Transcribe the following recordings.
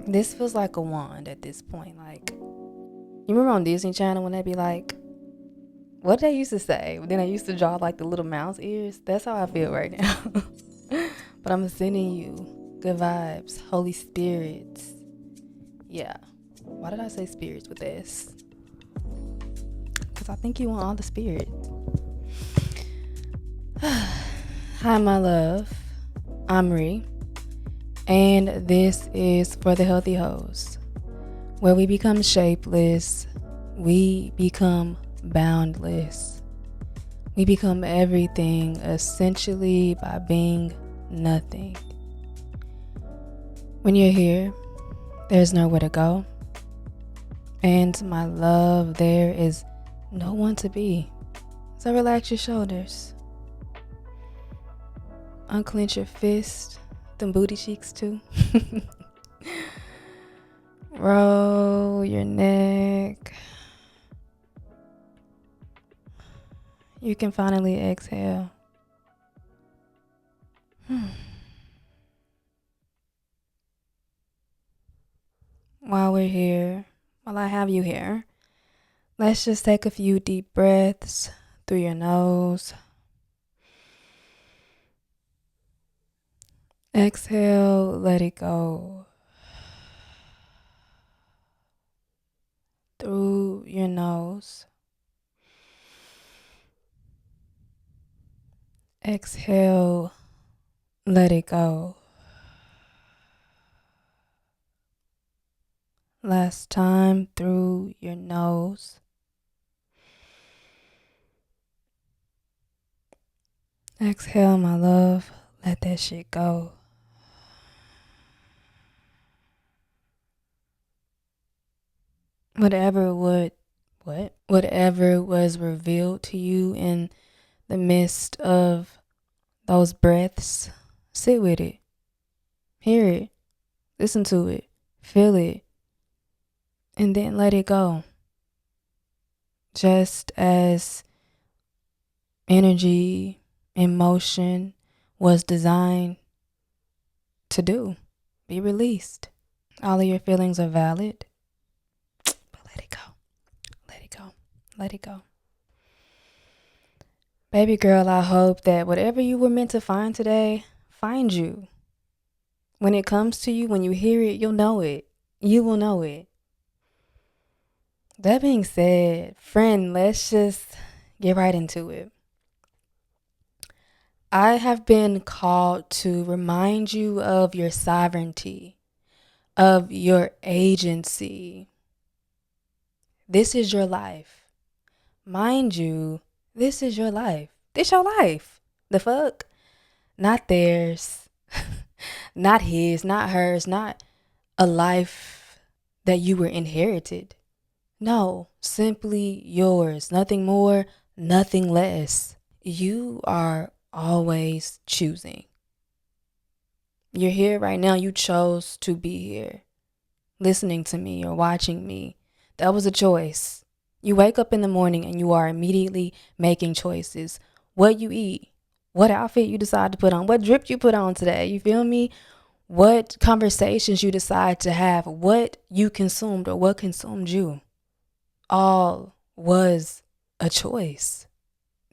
This feels like a wand at this point. Like, you remember on Disney Channel when they be like, what they used to say? Then they used to draw like the little mouse ears. That's how I feel right now. But I'm sending you good vibes, Holy Spirits. Yeah. Why did I say spirits with this? Because I think you want all the spirits. Hi, my love. I'm Ree. And this is For the Healthy Hoes, where we become shapeless, we become boundless, we become everything essentially by being nothing. When you're here, there's nowhere to go. And my love, there is no one to be. So relax your shoulders. Unclench your fist, them booty cheeks too. Roll your neck. You can finally exhale. While we're here, while I have you here, let's just take a few deep breaths through your nose. Exhale, let it go. Through your nose. Exhale, let it go. Last time, through your nose. Exhale, my love. Let that shit go. Whatever was revealed to you in the midst of those breaths, sit with it. Hear it. Listen to it. Feel it. And then let it go. Just as energy and motion was designed to do. Be released. All of your feelings are valid. But let it go. Let it go. Let it go. Baby girl, I hope that whatever you were meant to find today, find you. When it comes to you, when you hear it, you'll know it. You will know it. That being said, friend, let's just get right into it. I have been called to remind you of your sovereignty, of your agency. This is your life. Mind you, this is your life. This your life. The fuck? Not theirs. Not his, not hers, not a life that you were inherited. No, simply yours. Nothing more, nothing less. You are always choosing. You're here right now. You chose to be here, listening to me or watching me. That was a choice. You wake up in the morning and you are immediately making choices. What you eat, what outfit you decide to put on, what drip you put on today. You feel me? What conversations you decide to have, what you consumed or what consumed you. All was a choice.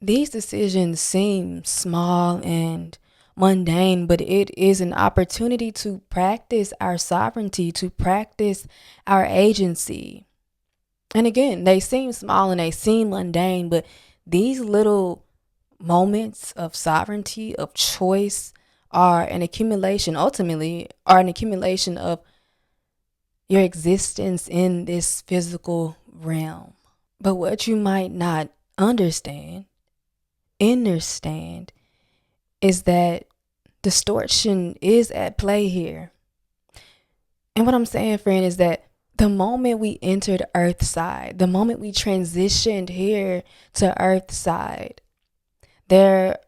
These decisions seem small and mundane, but it is an opportunity to practice our sovereignty, to practice our agency. And again, they seem small and they seem mundane, but these little moments of sovereignty, of choice, are an accumulation, ultimately, are an accumulation of your existence in this physical realm. But what you might not understand is that distortion is at play here. And what I'm saying, friend, is that the moment we entered Earthside, the moment we transitioned here to Earthside, there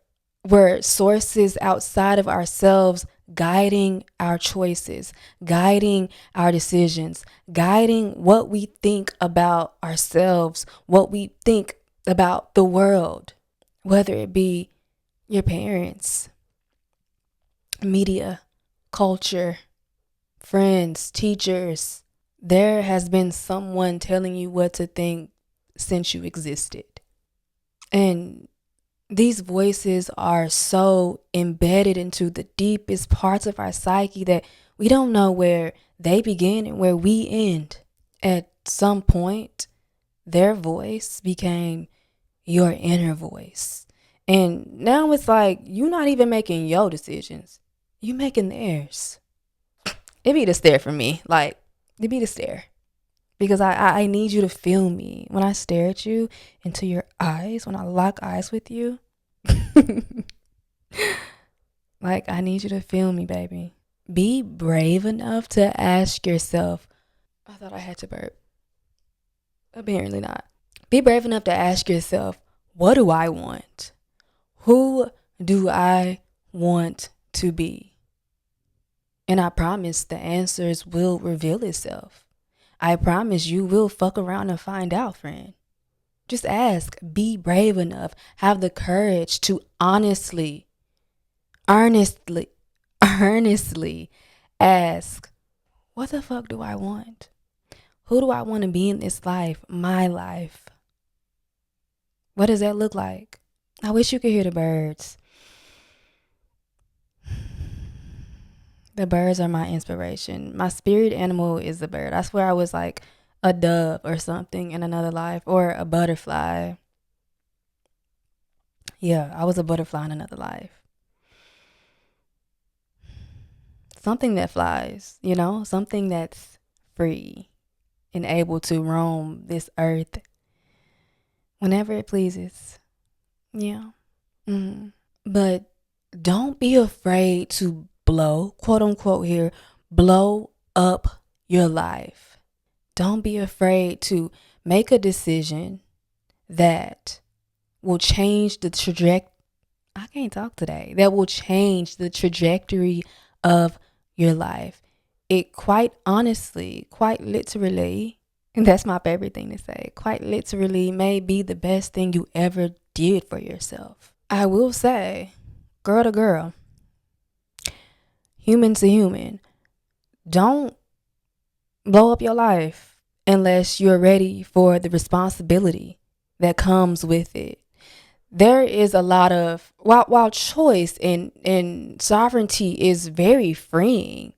were sources outside of ourselves guiding our choices, guiding our decisions, guiding what we think about ourselves, what we think about the world, whether it be your parents, media, culture, friends, teachers. There has been someone telling you what to think since you existed. And these voices are so embedded into the deepest parts of our psyche that we don't know where they begin and where we end. At some point, their voice became your inner voice. And now it's like you're not even making your decisions. You making theirs. It be the stare for me. Like, it be the stare. Because I need you to feel me. When I stare at you into your eyes, when I lock eyes with you, like, I need you to feel me, baby. Be brave enough to ask yourself, I thought I had to burp. Apparently not. Be brave enough to ask yourself, what do I want? Who do I want to be? And I promise the answers will reveal itself. I promise you will fuck around and find out, friend. Just ask. Be brave enough. Have the courage to honestly, earnestly ask, what the fuck do I want? Who do I want to be in this life? My life. What does that look like? I wish you could hear the birds. The birds are my inspiration. My spirit animal is the bird. I swear I was like a dove or something in another life, or a butterfly. Yeah, I was a butterfly in another life. Something that flies, something that's free and able to roam this earth whenever it pleases. Yeah. But don't be afraid to blow, quote unquote here, blow up your life. Don't be afraid to make a decision that will change the trajectory. I can't talk today. That will change the trajectory of your life. It quite honestly, quite literally, and that's my favorite thing to say, quite literally may be the best thing you ever did for yourself. I will say, girl to girl, human to human, don't blow up your life unless you're ready for the responsibility that comes with it. There is a lot of, while choice and sovereignty is very freeing,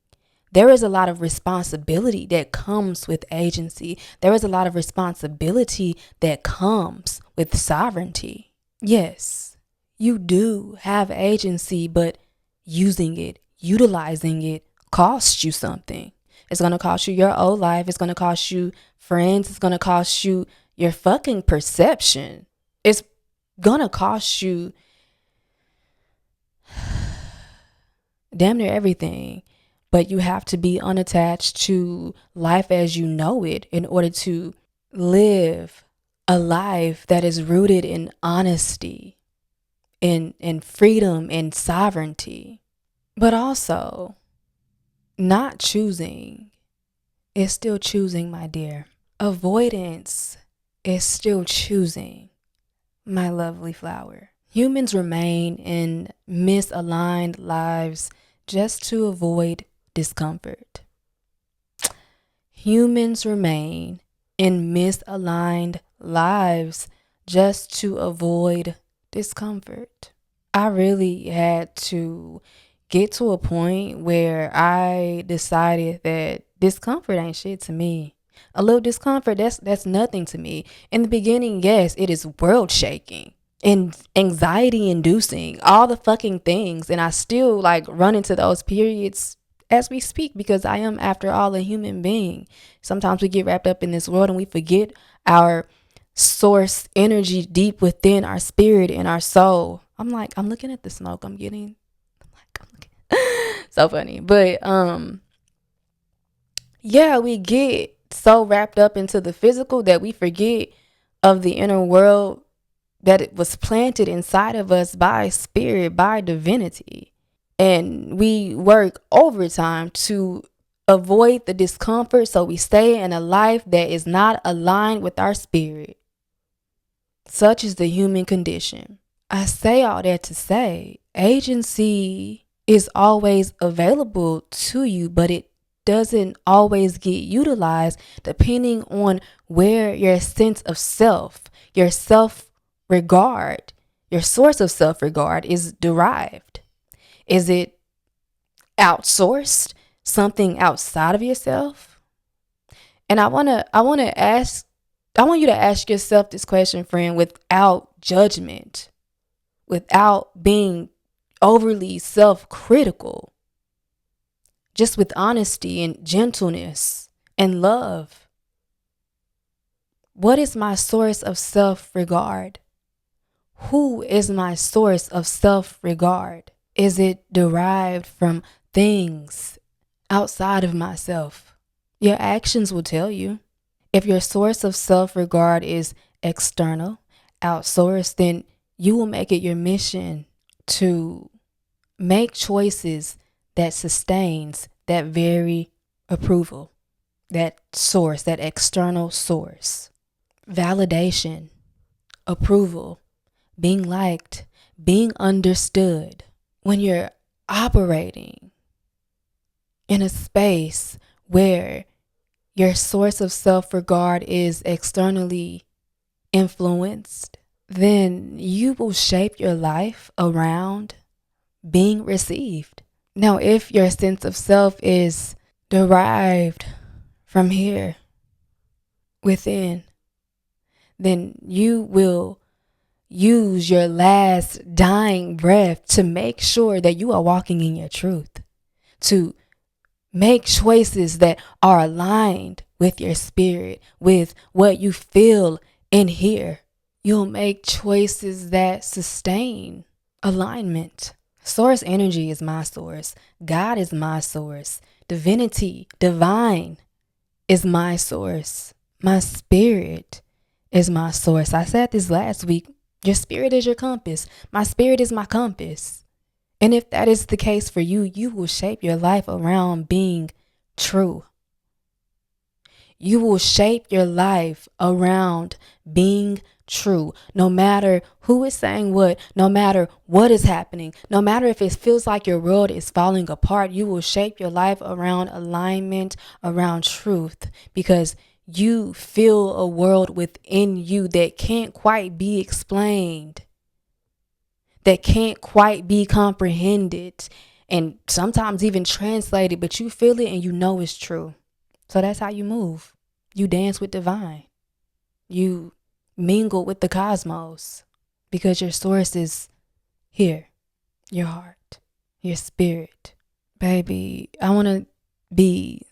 there is a lot of responsibility that comes with agency. There is a lot of responsibility that comes with sovereignty. Yes, you do have agency, but using it, utilizing it costs you something. It's going to cost you your old life. It's going to cost you friends. It's going to cost you your fucking perception. It's going to cost you damn near everything. But you have to be unattached to life as you know it in order to live a life that is rooted in honesty, in freedom and sovereignty. But also, not choosing is still choosing, my dear. Avoidance is still choosing, my lovely flower. Humans remain in misaligned lives just to avoid discomfort. Humans remain in misaligned lives just to avoid discomfort. I really had to get to a point where I decided that discomfort ain't shit to me. A little discomfort, that's nothing to me. In the beginning, yes, it is world shaking and anxiety inducing, all the fucking things. And I still run into those periods as we speak, because I am, after all, a human being. Sometimes we get wrapped up in this world and we forget our source energy deep within our spirit and our soul. I'm looking at the smoke I'm getting. So funny. But yeah, we get so wrapped up into the physical that we forget of the inner world that it was planted inside of us by spirit, by divinity. And we work overtime to avoid the discomfort, so we stay in a life that is not aligned with our spirit. Such is the human condition. I say all that to say, agency is always available to you, but it doesn't always get utilized depending on where your sense of self, your self-regard, your source of self-regard is derived. Is it outsourced, something outside of yourself? And I want you to ask yourself this question, friend, without judgment, without being overly self-critical, just with honesty and gentleness and love. What is my source of self-regard? Who is my source of self-regard? Is it derived from things outside of myself? Your actions will tell you. If your source of self-regard is external, outsourced, then you will make it your mission to make choices that sustains that very approval, that source, that external source. Validation, approval, being liked, being understood. When you're operating in a space where your source of self-regard is externally influenced, then you will shape your life around being received. Now, if your sense of self is derived from here, within, then you will use your last dying breath to make sure that you are walking in your truth, to make choices that are aligned with your spirit, with what you feel in here. You'll make choices that sustain alignment. Source energy is my source. God is my source. Divinity, divine is my source. My spirit is my source. I said this last week. Your spirit is your compass. My spirit is my compass. And if that is the case for you, you will shape your life around being true. You will shape your life around being true. No matter who is saying what, no matter what is happening, no matter if it feels like your world is falling apart, you will shape your life around alignment, around truth, because you feel a world within you that can't quite be explained, that can't quite be comprehended, and sometimes even translated, but you feel it and you know it's true. So that's how you move. You dance with divine. You mingle with the cosmos because your source is here, your heart, your spirit. Baby, I want to be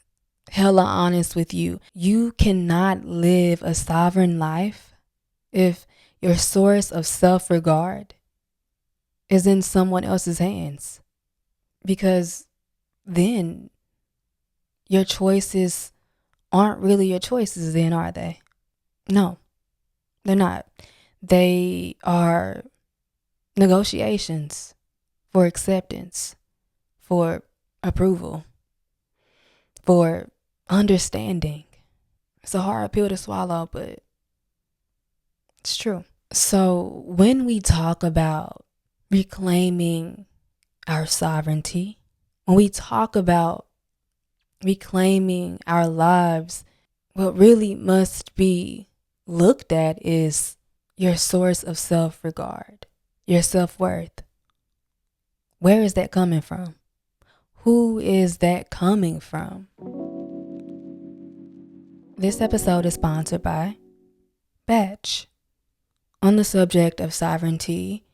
hella honest with you. You cannot live a sovereign life if your source of self-regard is in someone else's hands, because then your choices aren't really your choices then, are they? No, they're not. They are negotiations for acceptance, for approval, for understanding. It's a hard pill to swallow, but it's true. So when we talk about reclaiming our sovereignty, when we talk about reclaiming our lives, what really must be looked at is your source of self-regard, your self-worth. Where is that coming from? Who is that coming from? This episode is sponsored by Batch. On the subject of sovereignty,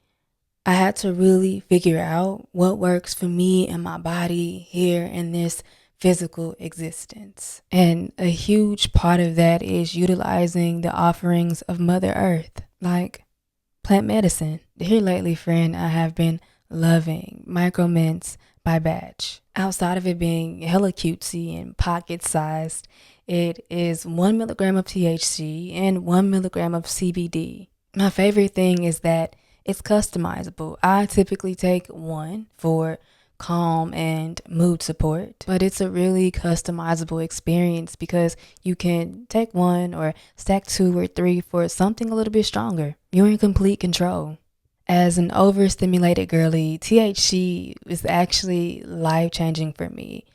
I had to really figure out what works for me and my body here in this physical existence. And a huge part of that is utilizing the offerings of Mother Earth, like plant medicine. Here lately, friend, I have been loving Micro Mints by Batch. Outside of it being hella cutesy and pocket-sized, it is 1 milligram of THC and 1 milligram of CBD. My favorite thing is that it's customizable. I typically take one for calm and mood support, but it's a really customizable experience because you can take one or stack 2 or 3 for something a little bit stronger. You're in complete control. As an overstimulated girly, THC is actually life-changing for me.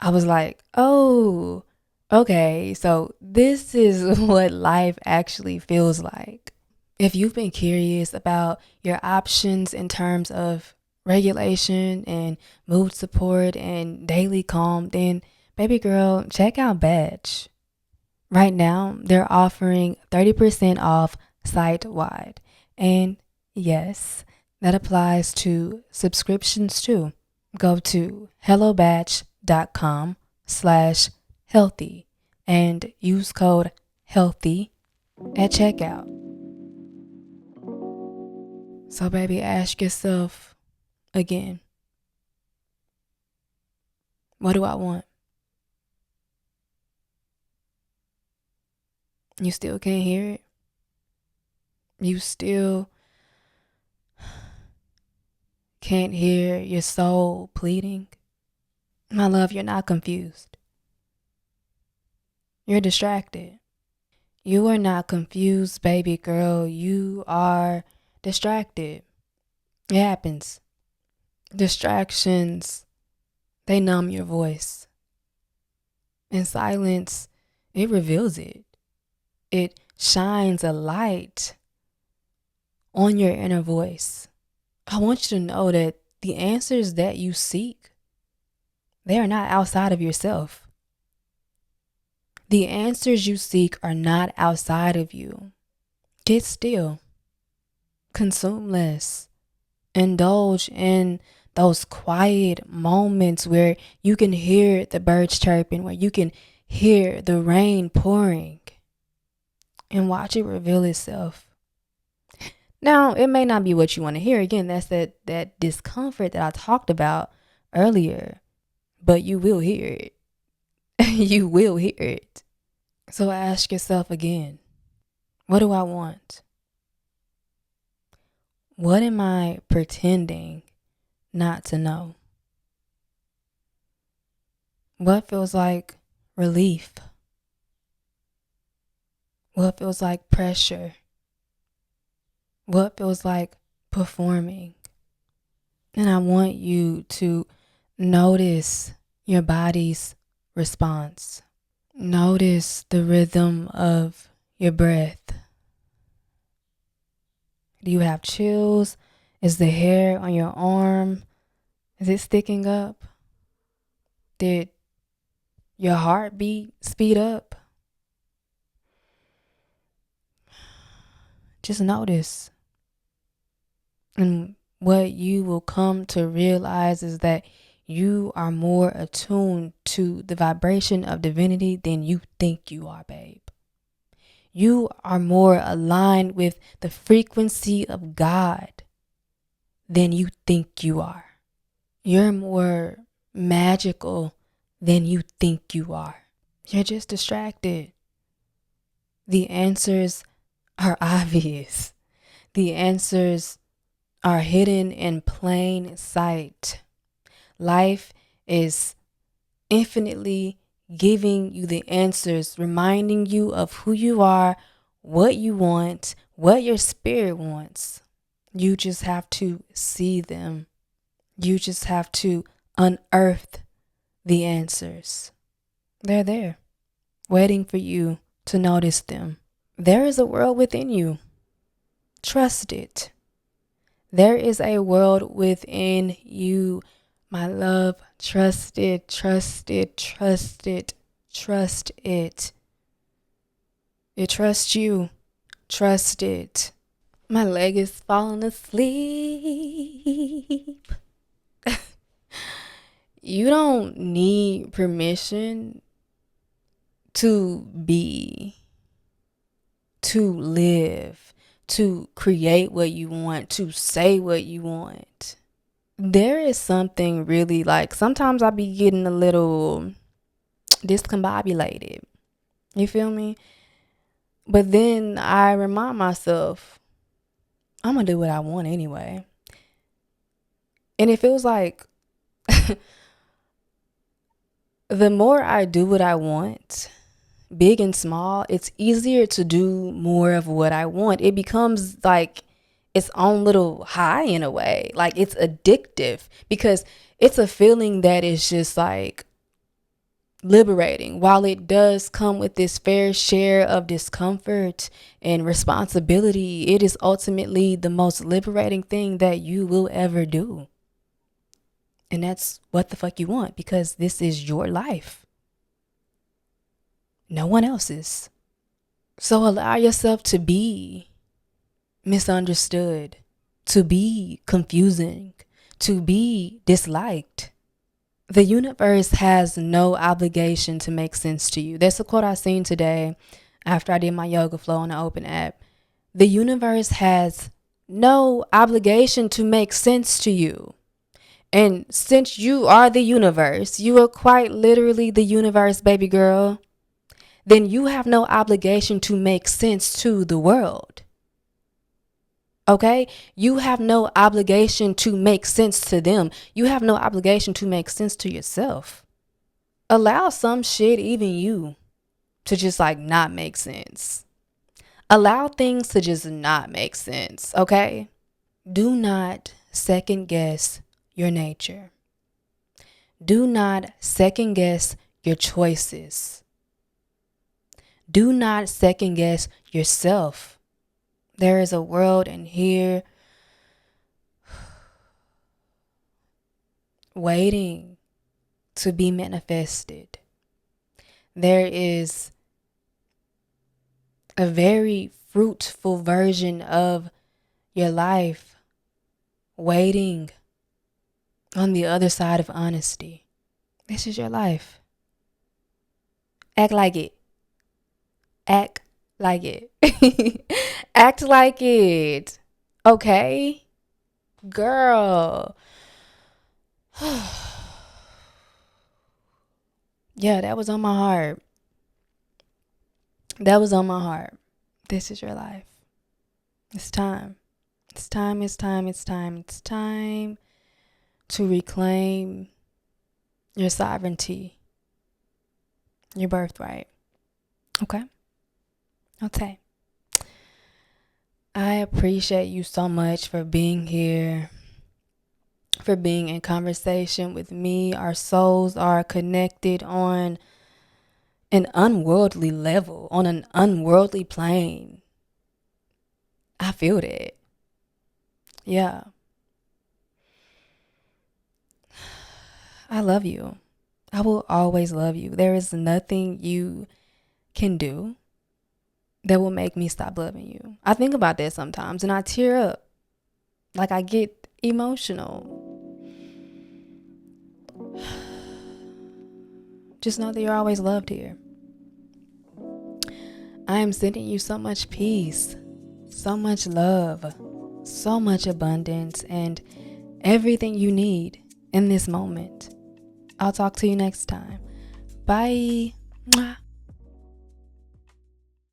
I was like, oh, okay, so this is what life actually feels like. If you've been curious about your options in terms of regulation and mood support and daily calm, then baby girl, check out Badge. Right now, they're offering 30% off site wide. And yes, that applies to subscriptions too. Go to hellobatch.com/healthy and use code healthy at checkout. So baby, ask yourself again, what do I want? You still can't hear it? You still can't hear your soul pleading? My love, you're not confused. You're distracted. You are not confused, baby girl. You are distracted. It happens. Distractions, they numb your voice. And silence, it reveals it. It shines a light on your inner voice. I want you to know that the answers that you seek, they are not outside of yourself. The answers you seek are not outside of you. Get still. Consume less. Indulge in those quiet moments where you can hear the birds chirping, where you can hear the rain pouring, and watch it reveal itself. Now, it may not be what you want to hear. Again, that's that discomfort that I talked about earlier, but you will hear it. You will hear it. So ask yourself again, what do I want? What am I pretending not to know? What feels like relief? What feels like pressure? What feels like performing? And I want you to notice your body's response. Notice the rhythm of your breath. Do you have chills? Is the hair on your arm, is it sticking up? Did your heartbeat speed up? Just notice. And what you will come to realize is that you are more attuned to the vibration of divinity than you think you are, babe. You are more aligned with the frequency of God than you think you are. You're more magical than you think you are. You're just distracted. The answers are obvious. The answers are hidden in plain sight. Life is infinitely giving you the answers, reminding you of who you are, what you want, what your spirit wants. You just have to see them. You just have to unearth the answers. They're there, waiting for you to notice them. There is a world within you. Trust it. There is a world within you, my love. Trust it, trust it, trust it, trust it. It trusts you. Trust it. My leg is falling asleep. You don't need permission to be, to live, to create what you want, to say what you want. There is something really like, sometimes I be getting a little discombobulated. You feel me? But then I remind myself, I'm going to do what I want anyway. And it feels like the more I do what I want, big and small, it's easier to do more of what I want. It becomes like its own little high in a way. Like it's addictive because it's a feeling that is just like liberating. While it does come with this fair share of discomfort and responsibility, it is ultimately the most liberating thing that you will ever do. And that's what the fuck you want, because this is your life, no one else's. So allow yourself to be misunderstood, to be confusing, to be disliked. The universe has no obligation to make sense to you. That's a quote I seen today after I did my yoga flow on the open app. The universe has no obligation to make sense to you. And since you are the universe, you are quite literally the universe, baby girl, then you have no obligation to make sense to the world. Okay? You have no obligation to make sense to them. You have no obligation to make sense to yourself. Allow some shit, even you, to just like not make sense. Allow things to just not make sense, okay? Do not second guess your nature. Do not second guess your choices. Do not second guess yourself. There is a world in here waiting to be manifested. There is a very fruitful version of your life waiting on the other side of honesty. This is your life. Act like it. Act like it. Act like it. Okay? Girl. Yeah, that was on my heart. That was on my heart. This is your life. It's time. It's time, it's time, it's time. It's time to reclaim your sovereignty, your birthright. Okay? Okay. I appreciate you so much for being here, for being in conversation with me. Our souls are connected on an unworldly level, on an unworldly plane. I feel that. Yeah. I love you. I will always love you. There is nothing you can do that will make me stop loving you. I think about that sometimes and I tear up. Like I get emotional. Just know that you're always loved here. I am sending you so much peace, so much love, so much abundance, and everything you need in this moment. I'll talk to you next time. Bye. Mwah.